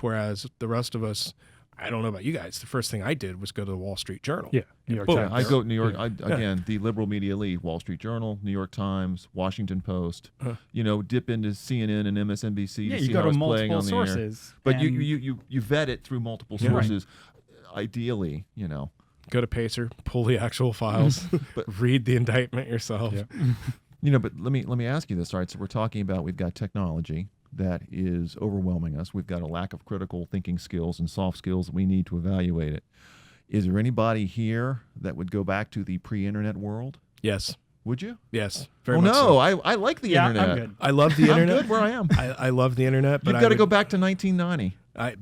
S4: Whereas the rest of us, I don't know about you guys, the first thing I did was go to the Wall Street Journal.
S2: Yeah, New York
S4: Boom.
S1: Yeah,
S2: Times.
S1: I go to New York.
S2: Yeah.
S1: Again, the liberal media elite: Wall Street Journal, New York Times, Washington Post.
S4: Huh.
S1: Dip into CNN and MSNBC
S3: Yeah,
S1: to
S3: you
S1: see
S3: go
S1: how
S3: to
S1: it's playing
S3: multiple
S1: on the air.
S3: sources.
S1: But
S3: and-
S1: you vet it through multiple
S4: Yeah.
S1: sources. Ideally,
S4: Go to Pacer, pull the actual files,
S1: But-
S4: read the indictment yourself.
S2: Yeah.
S1: But let me ask you this. All right, so we're talking about we've got technology that is overwhelming us. We've got a lack of critical thinking skills and soft skills that we need to evaluate it. Is there anybody here that would go back to the pre-internet world?
S4: Yes.
S1: Would you?
S4: Yes. Very
S1: Oh
S4: much
S1: no,
S4: so.
S1: I like the
S3: yeah,
S1: internet.
S3: I'm good.
S4: I love the
S1: I'm
S4: internet.
S1: good where I am.
S4: I love the internet, but
S1: You've got to go back to 1990.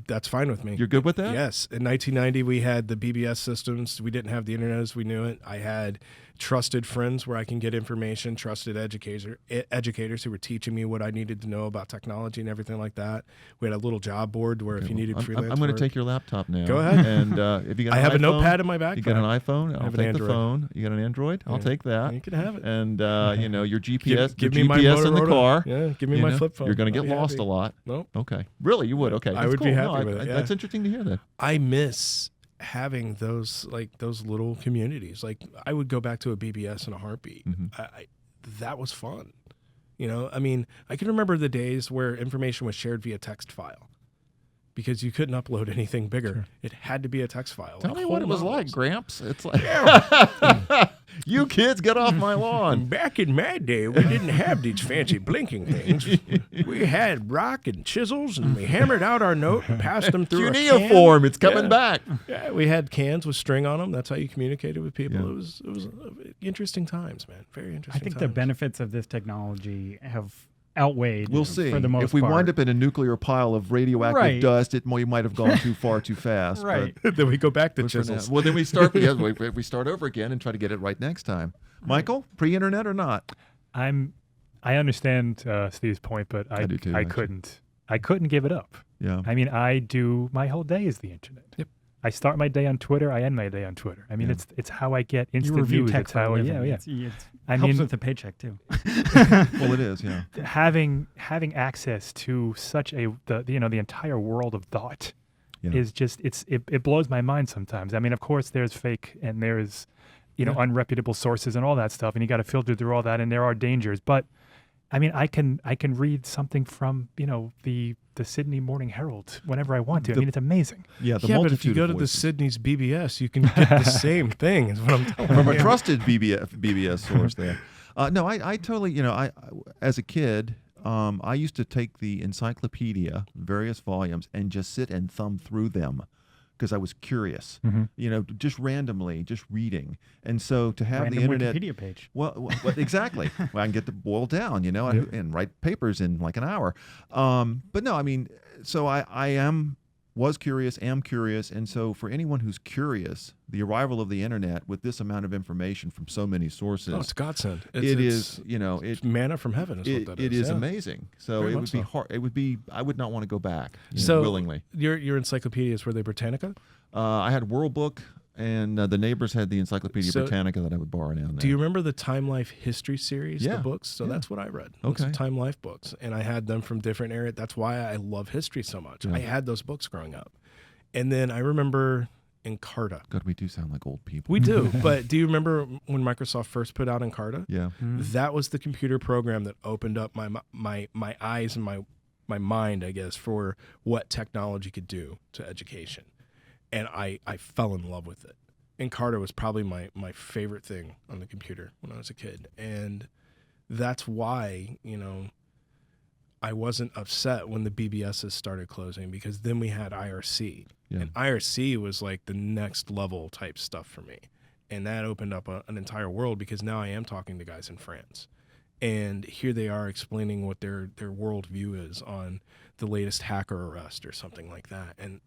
S4: That's fine with me.
S1: You're good with that?
S4: Yes. In 1990, we had the BBS systems. We didn't have the internet as we knew it. I had trusted friends where I can get information, trusted educators who were teaching me what I needed to know about technology and everything like that. We had a little job board where if you needed freelance
S1: I'm going to
S4: work-
S1: take your laptop now.
S4: Go ahead.
S1: And if you got
S4: I
S1: an
S4: have a
S1: iPhone,
S4: notepad in my backpack.
S1: You got an iPhone? I'll
S4: have an
S1: take the
S4: Android.
S1: phone. You got an Android? I'll
S4: Yeah.
S1: take that.
S4: You can have it.
S1: And your GPS,
S4: Give
S1: your
S4: me my
S1: GPS in the
S4: Motorola.
S1: car.
S4: Yeah, give me my flip phone.
S1: You're going to
S4: I'll
S1: get
S4: be
S1: lost
S4: happy.
S1: a lot.
S4: Nope.
S1: Okay. Really, you would. Okay.
S4: I
S1: That's
S4: would be
S1: cool.
S4: happy
S1: No,
S4: with it,
S1: That's
S4: yeah.
S1: interesting to hear that.
S4: I miss having those little communities. Like I would go back to a BBS in a heartbeat.
S1: Mhm.
S4: That was fun. I mean, I can remember the days where information was shared via text file because you couldn't upload anything bigger.
S2: Sure.
S4: It had to be a text file.
S1: Tell
S4: like
S1: me what it
S4: whole
S1: was like,
S4: novels.
S1: Gramps. It's like, you kids, get off my lawn.
S4: Back in my day, we didn't have these fancy blinking things. We had rock and chisels, and we hammered out our note and passed them through a can.
S1: Cuneiform, it's coming
S4: Yeah.
S1: back.
S4: Yeah, we had cans with string on them. That's how you communicated with people.
S1: Yeah.
S4: It was interesting times, man. Very
S3: I
S4: interesting.
S3: think the
S4: times.
S3: benefits of this technology have outweighed.
S1: We'll see.
S3: For the most
S1: If we
S3: part.
S1: wind up in a nuclear pile of radioactive
S3: Right.
S1: dust, you might have gone too far too fast. but-
S3: Right.
S4: then we go back to
S1: But for now-
S4: chisels.
S1: Well, then we start. We start over again and try to get it right next time. Michael, pre-internet or not?
S2: I understand Steve's point, but I
S1: do too,
S2: I
S1: actually.
S2: couldn't give it up.
S1: Yeah.
S2: I mean, my whole day is the internet.
S4: Yep.
S2: I start my day on Twitter. I end my day on Twitter. I mean,
S1: Yeah.
S2: it's how I get
S3: You
S2: instant
S3: review
S2: news.
S3: tech
S2: It's
S3: for a
S2: how
S3: living.
S2: yeah.
S3: It's
S2: I
S3: helps
S2: mean,
S3: with the paycheck too.
S1: Well, it is. Yeah.
S2: having access to such the entire world of thought
S1: Yeah.
S2: is just it blows my mind sometimes. I mean, of course, there's fake and there's unreputable sources and all that stuff, and you got to filter through all that, and there are dangers. But I mean, I can read something from the Sydney Morning Herald whenever I want to. I mean, it's amazing.
S1: Yeah. The
S4: Yeah, but if you
S1: multitude
S4: go
S1: of
S4: to the
S1: voices.
S4: Sydney's BBS, you can get the same thing. Is what I'm telling
S1: from a
S4: you.
S1: trusted BBS source there. No, I totally, I as a kid, I used to take the encyclopedia, various volumes, and just sit and thumb through them because I was curious, just randomly, just reading. And so to have
S3: Random
S1: the internet.
S3: Wikipedia page.
S1: Well, exactly. Well, I can get to boil down, and write papers in like an hour. But no, I mean, so am curious, and so for anyone who's curious, the arrival of the internet with this amount of information from so many sources,
S4: Oh, it's godsend.
S1: it's
S4: It's manna from heaven. Is what that
S1: it
S4: is.
S1: is
S4: yeah.
S1: amazing. So
S4: Very
S1: it
S4: much
S1: would be
S4: so.
S1: hard. It would be. I would not want to go back
S4: So
S1: willingly.
S4: Your encyclopedias, were they Britannica?
S1: I had World Book, and the neighbors had the Encyclopedia
S4: So,
S1: Britannica that I would borrow now and then.
S4: Do you remember the Time Life history series,
S1: Yeah,
S4: the books? So
S1: yeah.
S4: that's what I read.
S1: Okay.
S4: It's Time Life books. And I had them from different areas. That's why I love history so much.
S1: Yeah.
S4: I had those books growing up. And then I remember Encarta.
S1: God, we do sound like old people.
S4: We do. But do you remember when Microsoft first put out Encarta?
S1: Yeah.
S4: That was the computer program that opened up my eyes and my mind, I guess, for what technology could do to education. And I fell in love with it. Encarta was probably my favorite thing on the computer when I was a kid. And that's why, I wasn't upset when the BBSs started closing, because then we had IRC.
S1: Yeah.
S4: And IRC was like the next level type stuff for me. And that opened up an entire world, because now I am talking to guys in France. And here they are explaining what their worldview is on the latest hacker arrest or something like that. And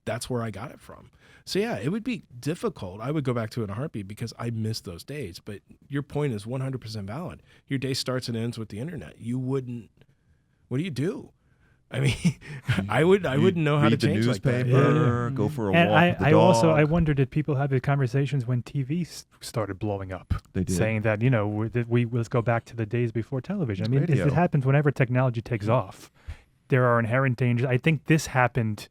S4: that's where I got it from. So yeah, it would be difficult. I would go back to it in a heartbeat because I miss those days. But your point is 100% valid. Your day starts and ends with the internet. You wouldn't. What do you do? I mean, I wouldn't know how to
S1: Read the
S4: change like that.
S1: newspaper, go for a
S2: And
S1: walk with the
S2: I
S1: dog.
S2: also I wonder, did people have the conversations when TV started blowing up?
S1: They did.
S2: Saying that, you know, let's go back to the days before television. I mean,
S1: Radio.
S2: it happens whenever technology takes off. There are inherent dangers. I think this happened.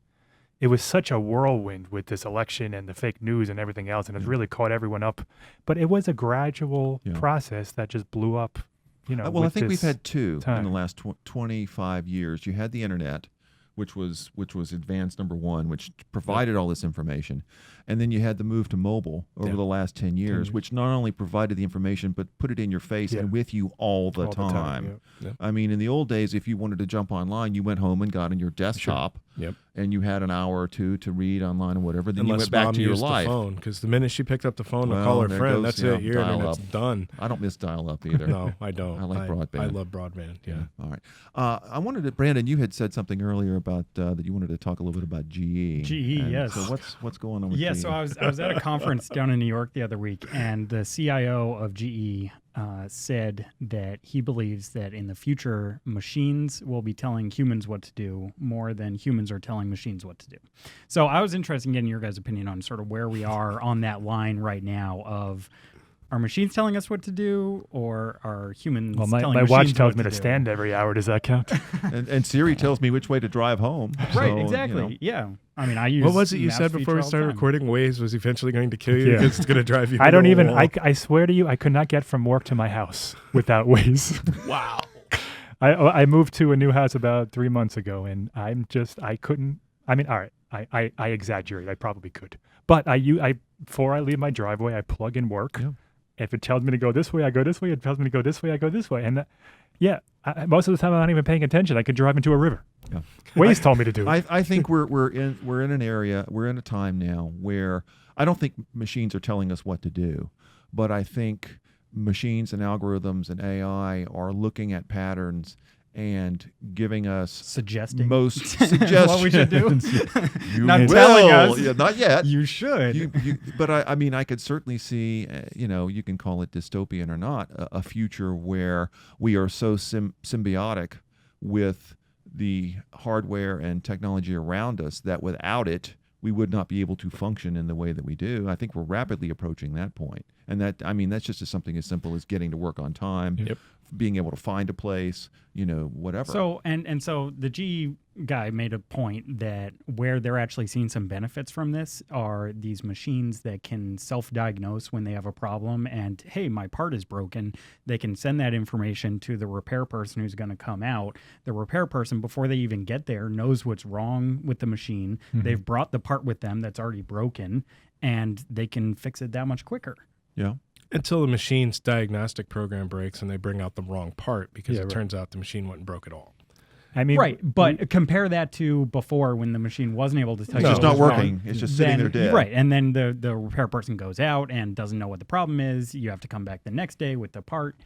S2: It was such a whirlwind with this election and the fake news and everything else, and it's really caught everyone up. But it was a gradual process that just blew up. You know,
S1: Well, I
S2: with
S1: think we've
S2: this
S1: had two in
S2: time.
S1: the last 25 years. You had the internet, which was advanced number one, which provided all this information, and then you had the move to mobile over the last 10 years, which not only provided the information but put it in your face and with you all the time. I mean, in the old days, if you wanted to jump online, you went home and got on your desktop, and you had an hour or two to read online or whatever. Then
S4: Unless
S1: you went back
S4: mom
S1: to your
S4: used
S1: life.
S4: the phone, because the minute she picked up the phone to
S1: Well,
S4: call her
S1: there
S4: friend,
S1: goes,
S4: that's
S1: yeah,
S4: it. Your internet's
S1: dial-up.
S4: done.
S1: I don't miss dial-up either.
S4: No, I don't.
S1: I like broadband.
S4: I love broadband. Yeah.
S1: All right. I wanted to, Brandon, you had said something earlier about that you wanted to talk a little bit about GE.
S3: GE,
S1: And
S3: yes.
S1: So what's going on with
S3: Yeah,
S1: GE?
S3: so I was at a conference down in New York the other week, and the CIO of GE said that he believes that in the future, machines will be telling humans what to do more than humans are telling machines what to do. So I was interested in getting your guys' opinion on sort of where we are on that line right now of, are machines telling us what to do, or are humans
S2: Well,
S3: telling
S2: my
S3: machines
S2: watch tells
S3: what
S2: me to
S3: do?
S2: stand every hour. Does that count?
S1: and Siri tells me which way to drive home.
S3: Right,
S1: So,
S3: exactly.
S1: you know.
S3: Yeah. I mean, I use
S4: What was it you
S3: Maps
S4: said before we
S3: feature all the
S4: started
S3: time.
S4: recording? Waze was eventually going to kill you
S2: Yeah.
S4: because it's going to drive you.
S2: I don't
S4: into a
S2: even.
S4: wall.
S2: I swear to you, I could not get from work to my house without Waze.
S4: Wow.
S2: I moved to a new house about 3 months ago, and I couldn't. I mean, all right, I exaggerate. I probably could, but before I leave my driveway, I plug in work.
S1: Yeah.
S2: If it tells me to go this way, I go this way. If it tells me to go this way, I go this way. And most of the time I'm not even paying attention. I could drive into a river.
S1: Yeah.
S2: Waze told me to do it.
S1: I think we're in an area, we're in a time now where I don't think machines are telling us what to do, but I think machines and algorithms and AI are looking at patterns and giving us
S3: Suggesting
S1: most suggestions.
S3: what we should do.
S1: You
S3: Not
S1: will.
S3: telling us.
S1: Yeah, not yet.
S3: You should.
S1: But I mean, I could certainly see, you can call it dystopian or not, a future where we are so symbiotic with the hardware and technology around us that without it, we would not be able to function in the way that we do. I think we're rapidly approaching that point. And that's just something as simple as getting to work on time,
S4: Yep.
S1: being able to find a place, whatever.
S3: So and so the GE guy made a point that where they're actually seeing some benefits from this are these machines that can self-diagnose when they have a problem, and hey, my part is broken. They can send that information to the repair person who's going to come out. The repair person, before they even get there, knows what's wrong with the machine. They've brought the part with them that's already broken, and they can fix it that much quicker.
S1: Yeah.
S4: Until the machine's diagnostic program breaks and they bring out the wrong part because
S2: Yeah,
S4: it
S2: right.
S4: turns out the machine wasn't broke at all.
S2: I mean,
S3: Right, but compare that to before when the machine wasn't able to tell
S1: It's
S3: you
S1: just
S3: what
S1: not
S3: was wrong.
S1: working. It's just sitting there dead.
S3: Right, and then the repair person goes out and doesn't know what the problem is. You have to come back the next day with the part.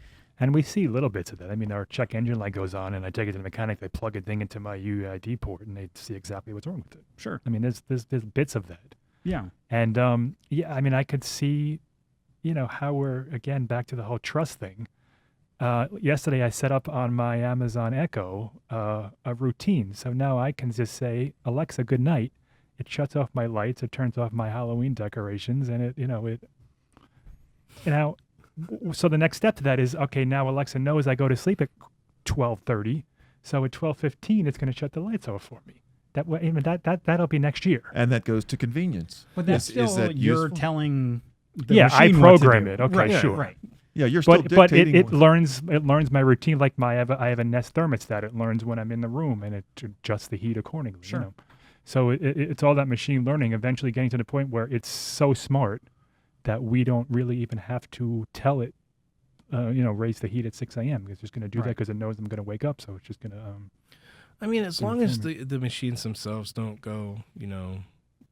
S2: and we see little bits of that. I mean, our check engine light goes on, and I take it to the mechanic. They plug a thing into my UID port, and they see exactly what's wrong with it.
S3: Sure.
S2: I mean, there's bits of that.
S3: Yeah.
S2: And I mean, I could see, how we're again back to the whole trust thing. Yesterday, I set up on my Amazon Echo a routine, so now I can just say, "Alexa, good night." It shuts off my lights, it turns off my Halloween decorations, and So the next step to that is, okay, now Alexa knows I go to sleep at 12:30, so at 12:15, it's going to shut the lights off for me. That'll be next year.
S1: And that goes to convenience.
S3: But that's
S1: Is
S3: still
S1: that
S3: you're
S1: useful?
S3: telling the
S2: Yeah, I
S3: machine what to
S2: program
S3: do.
S2: it. Okay,
S3: Right,
S2: sure.
S3: Right.
S1: Yeah, you're still
S2: But
S1: dictating.
S2: it learns my routine. Like I have a Nest thermostat. It learns when I'm in the room and it adjusts the heat accordingly.
S3: Sure.
S2: So it's all that machine learning. Eventually, getting to the point where it's so smart that we don't really even have to tell it. Raise the heat at 6 a.m. It's just going to do that
S3: Right.
S2: because it knows I'm going to wake up. So it's just going to.
S4: I mean, as long as
S2: Informing.
S4: the machines themselves don't go,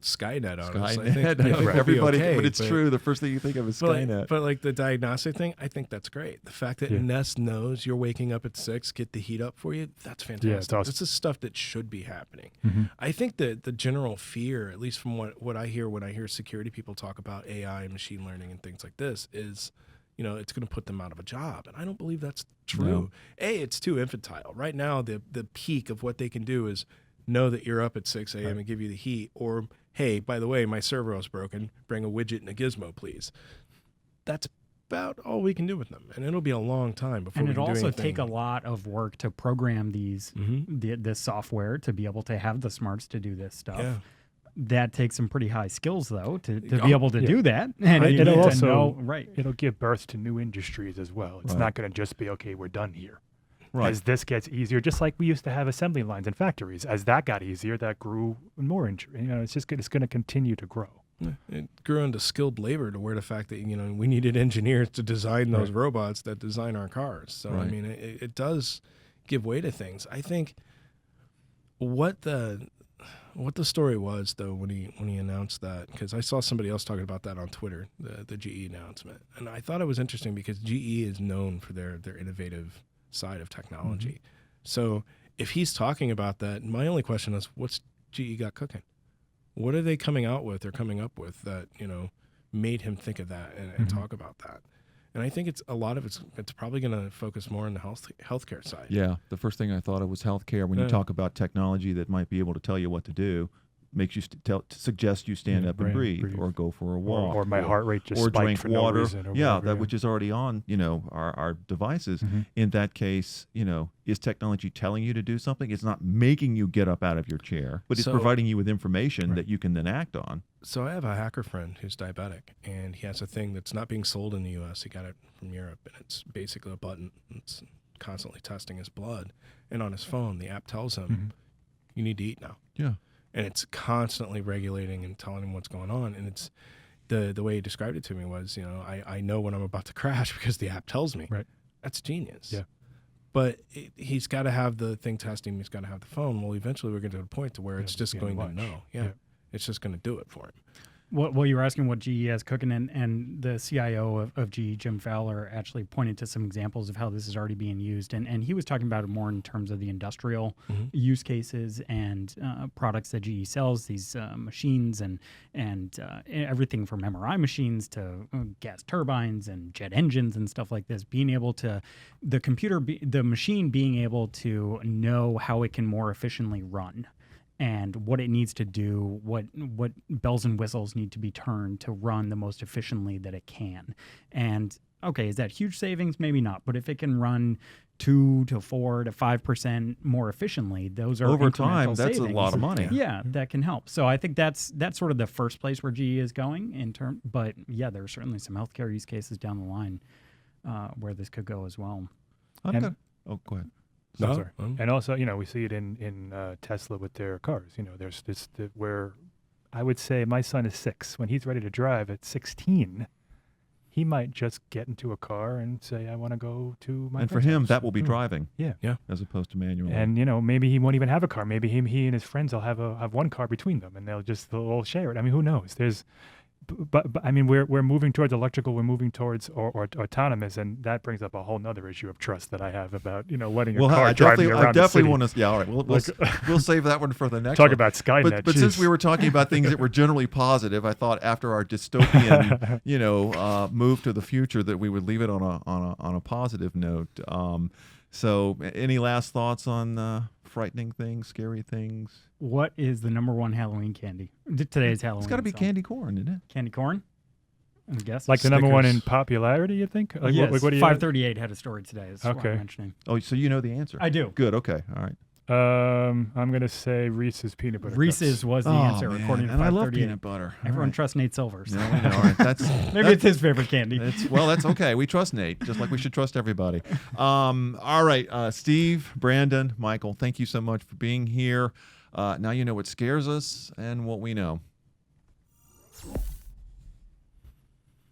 S4: Skynet on us. I
S1: Skynet.
S4: think it'll be
S1: Everybody,
S4: okay,
S1: but it's true. The first thing you think of is Skynet.
S4: But like the diagnostic thing, I think that's great. The fact that Nest knows you're waking up at 6, get the heat up for you, that's fantastic.
S2: Yeah, it's awesome.
S4: This is stuff that should be happening.
S2: Mm-hmm.
S4: I think that the general fear, at least from what I hear when I hear security people talk about AI and machine learning and things like this, is it's going to put them out of a job. And I don't believe that's true. No. It's too infantile. Right now, the peak of what they can do is know that you're up at 6 a.m. and give you the heat, or, hey, by the way, my servo's broken. Bring a widget and a gizmo, please. That's about all we can do with them. And it'll be a long time before we can do anything.
S3: And it'll also take a lot of work to program these this software to be able to have the smarts to do this stuff.
S4: Yeah.
S3: That takes some pretty high skills, though, to be able to do that. And you
S2: it'll
S3: need to
S2: also
S3: know,
S2: it'll give birth to new industries as well. It's not going to just be, okay, we're done here.
S1: Right.
S2: As this gets easier, just like we used to have assembly lines in factories, as that got easier, that grew more. It's going to continue to grow.
S4: It grew into skilled labor to where the fact that we needed engineers to design those robots that design our cars. So I mean, it does give way to things. I think what the story was, though, when he announced that, because I saw somebody else talking about that on Twitter, the GE announcement, and I thought it was interesting because GE is known for their innovative side of technology. Mm-hmm. So if he's talking about that, my only question is, what's GE got cooking? What are they coming out with or coming up with that made him think of that and talk about that? And I think it's probably going to focus more on the healthcare side.
S1: Yeah, the first thing I thought of was healthcare. When you talk about technology that might be able to tell you what to do, makes you suggest you stand up and breathe, or go for a walk,
S2: or my heart rate just
S1: or
S2: spiked
S1: drink
S2: for
S1: water.
S2: No reason, or
S1: that
S2: whatever,
S1: which is already on our devices. In that case, is technology telling you to do something? It's not making you get up out of your chair, but it's providing you with information that you can then act on.
S4: So I have a hacker friend who's diabetic, and he has a thing that's not being sold in the U.S. He got it from Europe, and it's basically a button. It's constantly testing his blood, and on his phone, the app tells him, "You need to eat now."
S1: Yeah.
S4: And it's constantly regulating and telling him what's going on. And it's the way he described it to me was, I know when I'm about to crash because the app tells me.
S2: Right.
S4: That's genius.
S2: Yeah.
S4: But he's got to have the thing testing. He's got to have the phone. Well, eventually we're going to the point to where it's just going to know. Yeah. It's just going to do it for him.
S3: Well, you were asking what GE has cooking, and the CIO of GE, Jim Fowler, actually pointed to some examples of how this is already being used. And he was talking about it more in terms of the industrial use cases and products that GE sells, these machines and everything from MRI machines to gas turbines and jet engines and stuff like this, being able to, the machine being able to know how it can more efficiently run, and what it needs to do, what bells and whistles need to be turned to run the most efficiently that it can. And okay, is that huge savings? Maybe not. But if it can run 2 to 4 to 5% more efficiently, those are
S1: over
S3: incremental
S1: time. That's
S3: savings.
S1: a lot of money.
S3: Yeah, that can help. So I think that's sort of the first place where GE is going in term. But yeah, there are certainly some healthcare use cases down the line where this could go as well.
S1: Go ahead.
S2: No, sorry. And also, we see it in Tesla with their cars. There's this where I would say my son is 6. When he's ready to drive at 16, he might just get into a car and say, "I want to go to my."
S1: And for him, that will be driving.
S2: Yeah,
S1: as opposed to manual.
S2: And maybe he won't even have a car. Maybe he and his friends will have one car between them, and they'll share it. I mean, who knows? But I mean, we're moving towards electrical. We're moving towards or autonomous, and that brings up a whole nother issue of trust that I have about letting a car drive me around
S1: I definitely
S2: the
S1: want to. Yeah, all right. We'll save that one for the next.
S2: Talk
S1: one.
S2: about Skynet.
S1: But since we were talking about things that were generally positive, I thought after our dystopian, move to the future, that we would leave it on a positive note. So, any last thoughts on frightening things, scary things?
S3: What is the number one Halloween candy? Today's Halloween.
S1: It's got to be candy corn, isn't it?
S3: Candy corn? I guess.
S2: Like the number one in popularity, you think? Like,
S3: yes.
S2: what do you
S3: 538 had a story today. That's what
S2: Okay.
S3: I'm mentioning.
S1: Oh, so you know the answer?
S3: I do.
S1: Good. Okay. All right.
S2: I'm going to say Reese's peanut butter
S3: Reese's
S2: cups.
S3: was the answer, according to
S1: and I
S3: 538.
S1: love peanut butter.
S3: Everyone trusts Nate Silvers.
S1: No, I know. All right. That's
S3: Maybe it's his favorite candy.
S1: that's okay. We trust Nate, just like we should trust everybody. All right, Steve, Brandon, Michael, thank you so much for being here. Now you know what scares us and what we know.